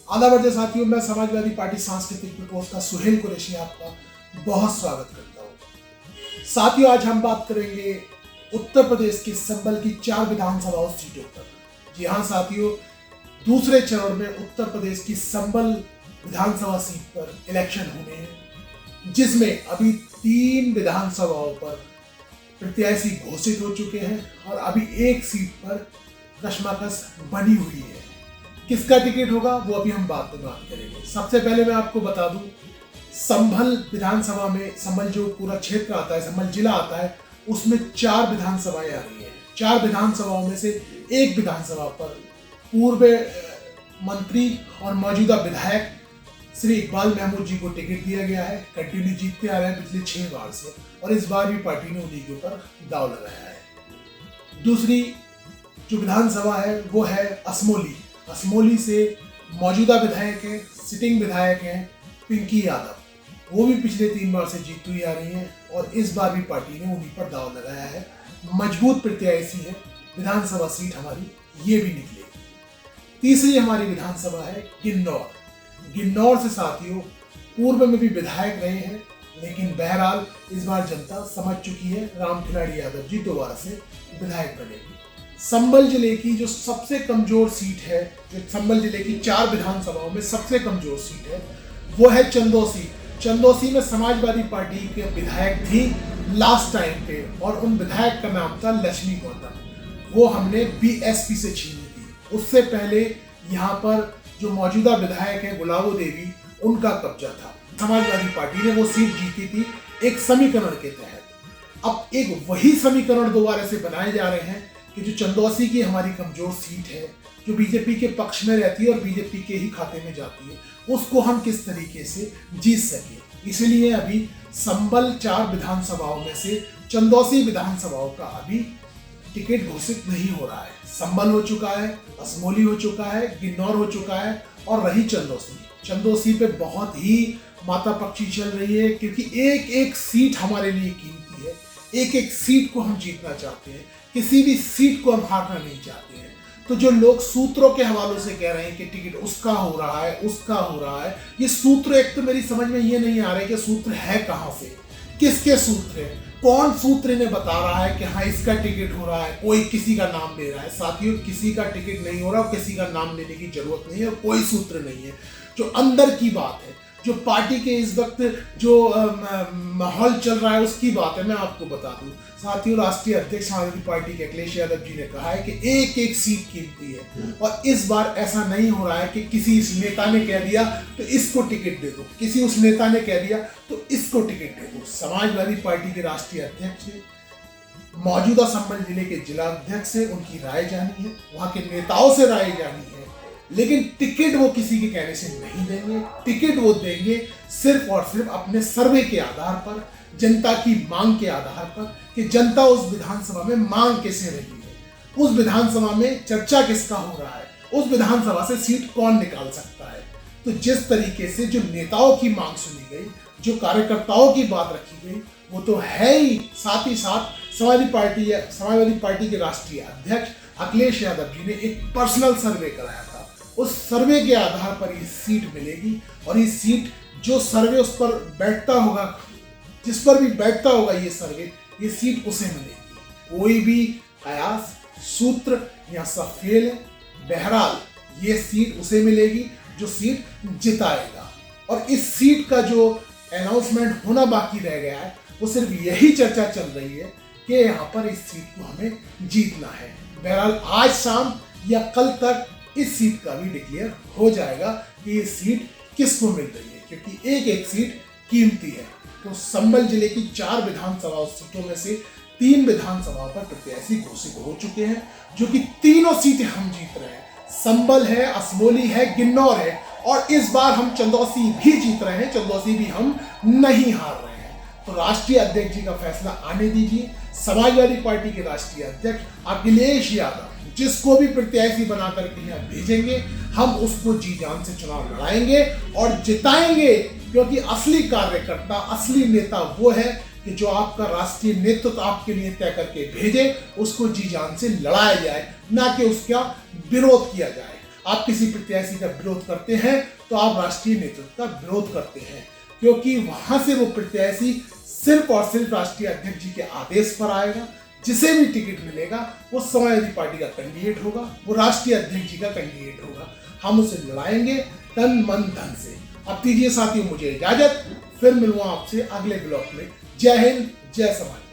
आदाब साथियों, मैं समाजवादी पार्टी सांस्कृतिक प्रकोष्ठ का सुहेल कुरैशी आपका बहुत स्वागत करता हूँ। साथियों, आज हम बात करेंगे उत्तर प्रदेश के संबल की 4 विधानसभा सीटों पर। जी हाँ साथियों, दूसरे चरण में उत्तर प्रदेश की संबल विधानसभा सीट पर इलेक्शन होने हैं, जिसमें अभी 3 विधानसभाओं पर प्रत्याशी घोषित हो चुके हैं और अभी एक सीट पर कशमकश बनी हुई है। किसका टिकट होगा वो अभी हम बात करेंगे। सबसे पहले मैं आपको बता दूं, संभल विधानसभा में, संभल जो पूरा क्षेत्र आता है, संभल जिला आता है, उसमें 4 विधानसभाएं आ रही हैं। 4 विधानसभाओं में से एक विधानसभा पर पूर्व मंत्री और मौजूदा विधायक श्री इकबाल महमूद जी को टिकट दिया गया है। कंटिन्यू जीतते आ रहे हैं पिछले 6 बार से, और इस बार भी पार्टी ने उन्हीं के ऊपर दाव लगाया है। दूसरी जो विधानसभा है वो है असमोली। असमोली से मौजूदा विधायक हैं, सिटिंग विधायक हैं पिंकी यादव। वो भी पिछले 3 बार से जीतती हुई आ रही हैं और इस बार भी पार्टी ने उन्हीं पर दाव लगाया है। मजबूत प्रत्याशी है, विधानसभा सीट हमारी ये भी निकलेगी। तीसरी हमारी विधानसभा है किन्नौर। किन्नौर से साथियों पूर्व में भी विधायक रहे हैं, लेकिन बहरहाल इस बार जनता समझ चुकी है, राम खिलाड़ी यादव जी दोबारा से विधायक बनेगी। संभल जिले की जो सबसे कमजोर सीट है, जो संभल जिले की 4 विधानसभाओं में सबसे कमजोर सीट है, वो है चंदौसी। चंदौसी में समाजवादी पार्टी के विधायक थी लास्ट टाइम पे, और उन विधायक का नाम था लक्ष्मी गौतम। वो हमने बीएसपी से छीनी थी। उससे पहले यहाँ पर जो मौजूदा विधायक है गुलाबो देवी, उनका कब्जा था। समाजवादी पार्टी ने वो सीट जीती थी एक समीकरण के तहत। अब एक वही समीकरण दोबारा से बनाए जा रहे हैं कि जो चंदौसी की हमारी कमजोर सीट है, जो बीजेपी के पक्ष में रहती है और बीजेपी के ही खाते में जाती है, उसको हम किस तरीके से जीत सके। इसलिए अभी संबल 4 विधानसभाओं में से चंदौसी विधानसभाओं का अभी टिकट घोषित नहीं हो रहा है। संबल हो चुका है, असमोली हो चुका है, किन्नौर हो चुका है, और रही चंदौसी। चंदौसी पे बहुत ही मातापक्षी चल रही है, क्योंकि एक एक सीट हमारे लिए कीमती है। एक एक सीट को हम जीतना चाहते हैं, किसी भी सीट को हम हारना नहीं चाहते हैं। तो जो लोग सूत्रों के हवालों से कह रहे हैं कि टिकट उसका हो रहा है, उसका हो रहा है, ये सूत्र एक तो मेरी समझ में ये नहीं आ रहा है कि सूत्र है कहाँ से, किसके सूत्र है, कौन सूत्र इन्हें बता रहा है कि हाँ इसका टिकट हो रहा है। कोई किसी का नाम ले रहा है। साथियों, किसी का टिकट नहीं हो रहा और किसी का नाम लेने की जरूरत नहीं है, और कोई सूत्र नहीं है। जो अंदर की बात है, जो पार्टी के इस वक्त जो माहौल चल रहा है, उसकी बात है। मैं आपको बता दूं साथियों, राष्ट्रीय अध्यक्ष समाजवादी पार्टी के अखिलेश यादव जी ने कहा है कि एक एक सीट कीमती है, और इस बार ऐसा नहीं हो रहा है कि किसी इस नेता ने कह दिया तो इसको टिकट दे दो, किसी उस नेता ने कह दिया तो इसको टिकट दे दो। समाजवादी पार्टी के राष्ट्रीय अध्यक्ष ने मौजूदा संबल जिले के जिला अध्यक्ष से उनकी राय जानी है, वहां के नेताओं से राय जानी है, लेकिन टिकट वो किसी के कहने से नहीं देंगे। टिकट वो देंगे सिर्फ और सिर्फ अपने सर्वे के आधार पर, जनता की मांग के आधार पर, कि जनता उस विधानसभा में मांग कैसे रही है, उस विधानसभा में चर्चा किसका हो रहा है, उस विधानसभा से सीट कौन निकाल सकता है। तो जिस तरीके से जो नेताओं की मांग सुनी गई, जो कार्यकर्ताओं की बात रखी गई, वो तो है ही। साथ ही साथ समाजवादी पार्टी के राष्ट्रीय अध्यक्ष अखिलेश यादव जी ने एक पर्सनल सर्वे कराया था। उस सर्वे के आधार पर ये सीट मिलेगी, और ये सीट जो सर्वे उस पर बैठता होगा, जिस पर भी बैठता होगा ये सर्वे, ये सीट उसे मिलेगी। कोई भी कयास, सूत्र या सब फेल है। बहरहाल ये सीट उसे मिलेगी जो सीट जिताएगा। और इस सीट का जो अनाउंसमेंट होना बाकी रह गया है, वो सिर्फ यही चर्चा चल रही है कि यहाँ पर इस सीट को हमें जीतना है। बहरहाल आज शाम या कल तक इस सीट का भी डिक्लेयर हो जाएगा कि ये सीट किसको मिल रही है, क्योंकि एक एक सीट कीमती है। तो संबल जिले की 4 विधानसभा सीटों में से 3 विधानसभाओं पर प्रत्याशी घोषित हो चुके हैं, जो कि तीनों सीटें हम जीत रहे हैं। संबल है, असमोली है, किन्नौर है, और इस बार हम चंदौसी भी जीत रहे हैं। चंदौसी भी हम नहीं हार रहे हैं। तो राष्ट्रीय अध्यक्ष जी का फैसला आने दीजिए। समाजवादी पार्टी के राष्ट्रीय अध्यक्ष अखिलेश यादव जिसको भी प्रत्याशी बना करके यहाँ भेजेंगे, हम उसको जी जान से चुनाव लड़ाएंगे और जिताएंगे। क्योंकि असली कार्यकर्ता, असली नेता वो है कि जो आपका राष्ट्रीय नेतृत्व आपके लिए तय करके भेजे, उसको जी जान से लड़ाया जाए, ना कि उसका विरोध किया जाए। आप किसी प्रत्याशी का विरोध करते हैं तो आप राष्ट्रीय नेतृत्व का विरोध करते हैं, क्योंकि वहां से वो प्रत्याशी सिर्फ और सिर्फ राष्ट्रीय अध्यक्ष जी के आदेश पर आएगा। जिसे भी टिकट मिलेगा वो समाजवादी पार्टी का कैंडिडेट होगा, वो राष्ट्रीय अध्यक्ष जी का कैंडिडेट होगा। हम उसे लड़ाएंगे तन मन धन से। अब दीजिए साथियों मुझे इजाजत, फिर मिलूंगा आपसे अगले ब्लॉग में। जय हिंद, जय समाज।